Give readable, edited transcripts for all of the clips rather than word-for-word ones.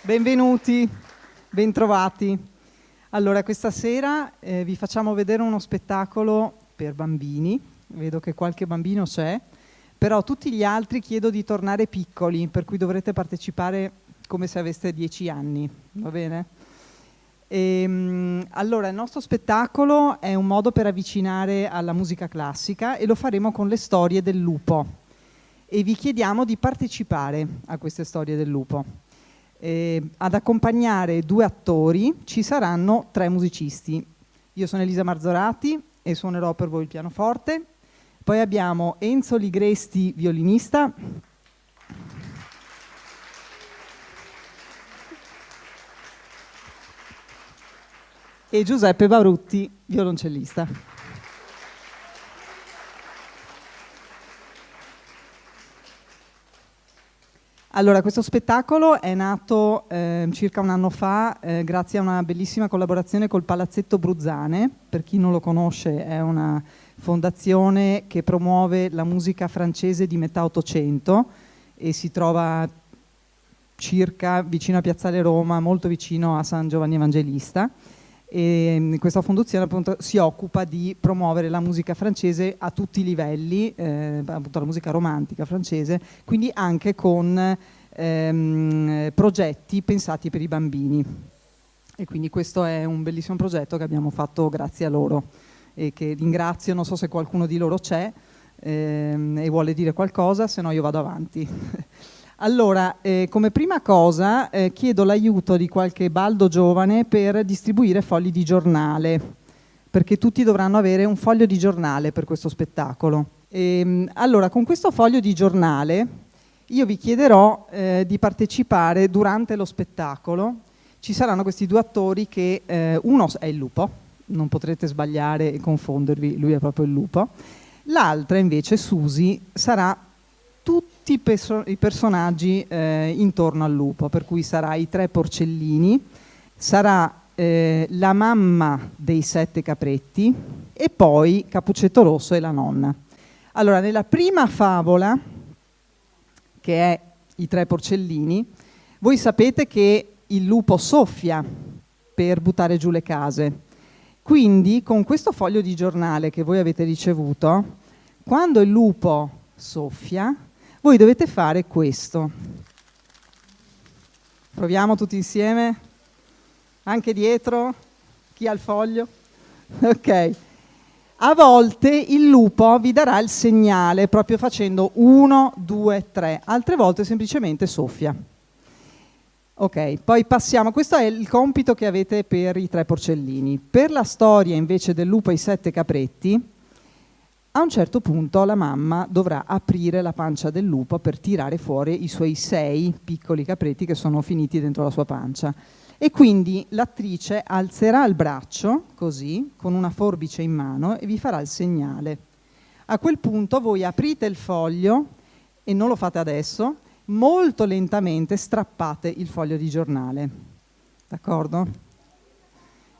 Benvenuti, bentrovati. Allora, questa sera vi facciamo vedere uno spettacolo per bambini. Vedo che qualche bambino c'è, però tutti gli altri chiedo di tornare piccoli, per cui dovrete partecipare come se aveste 10 anni, va bene? Allora, il nostro spettacolo è un modo per avvicinare alla musica classica e lo faremo con le storie del lupo. E vi chiediamo di partecipare a queste storie del lupo. Ad accompagnare 2 attori ci saranno 3 musicisti. Io sono Elisa Marzorati e suonerò per voi il pianoforte. Poi abbiamo Enzo Ligresti, violinista, e Giuseppe Barutti, violoncellista. Allora, questo spettacolo è nato circa un anno fa grazie a una bellissima collaborazione col Palazzetto Bruzzane. Per chi non lo conosce, è una fondazione che promuove la musica francese di metà Ottocento e si trova circa vicino a Piazzale Roma, molto vicino a San Giovanni Evangelista. E questa fondazione appunto si occupa di promuovere la musica francese a tutti i livelli, appunto la musica romantica francese, quindi anche con progetti pensati per i bambini. E quindi questo è un bellissimo progetto che abbiamo fatto grazie a loro e che ringrazio. Non so se qualcuno di loro c'è e vuole dire qualcosa, se no io vado avanti. Allora, come prima cosa chiedo l'aiuto di qualche baldo giovane per distribuire fogli di giornale, perché tutti dovranno avere un foglio di giornale per questo spettacolo. Allora, con questo foglio di giornale io vi chiederò di partecipare durante lo spettacolo. Ci saranno questi 2 attori che uno è il lupo, non potrete sbagliare e confondervi, lui è proprio il lupo. L'altra invece, Susi, sarà tutti i personaggi intorno al lupo, per cui sarà i 3 porcellini, sarà la mamma dei 7 capretti e poi Capuccetto Rosso e la nonna. Allora, nella prima favola, che è i 3 porcellini, voi sapete che il lupo soffia per buttare giù le case. Quindi, con questo foglio di giornale che voi avete ricevuto, quando il lupo soffia, voi dovete fare questo. Proviamo tutti insieme? Anche dietro? Chi ha il foglio? Ok. A volte il lupo vi darà il segnale proprio facendo 1, 2, 3. Altre volte semplicemente soffia. Ok, poi passiamo. Questo è il compito che avete per i 3 porcellini. Per la storia invece del lupo e i 7 capretti, a un certo punto la mamma dovrà aprire la pancia del lupo per tirare fuori i suoi 6 piccoli capretti che sono finiti dentro la sua pancia. E quindi l'attrice alzerà il braccio, così, con una forbice in mano e vi farà il segnale. A quel punto voi aprite il foglio, e non lo fate adesso, molto lentamente strappate il foglio di giornale. D'accordo?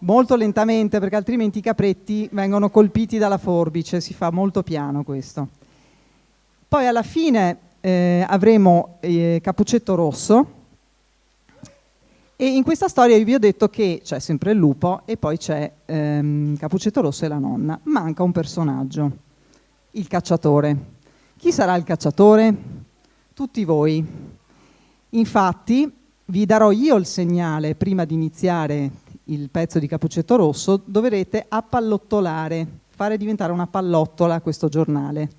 Molto lentamente, perché altrimenti i capretti vengono colpiti dalla forbice, si fa molto piano questo. Poi alla fine avremo Capuccetto Rosso, e in questa storia io vi ho detto che c'è sempre il lupo e poi c'è Capuccetto Rosso e la nonna. Manca un personaggio, il cacciatore. Chi sarà il cacciatore? Tutti voi. Infatti vi darò io il segnale prima di iniziare il pezzo di Capuccetto Rosso, dovrete appallottolare, fare diventare una pallottola questo giornale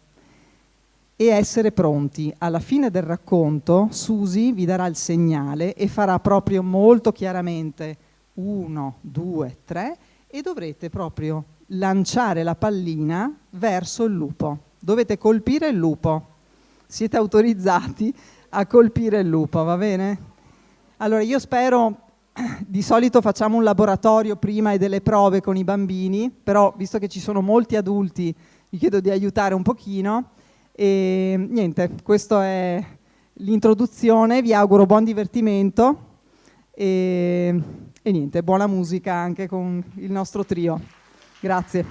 e essere pronti. Alla fine del racconto Susi vi darà il segnale e farà proprio molto chiaramente 1, 2, 3 e dovrete proprio lanciare la pallina verso il lupo. Dovete colpire il lupo. Siete autorizzati a colpire il lupo, va bene? Allora io spero. Di solito facciamo un laboratorio prima e delle prove con i bambini, però visto che ci sono molti adulti vi chiedo di aiutare un pochino e niente, questa è l'introduzione, vi auguro buon divertimento e niente, buona musica anche con il nostro trio. Grazie.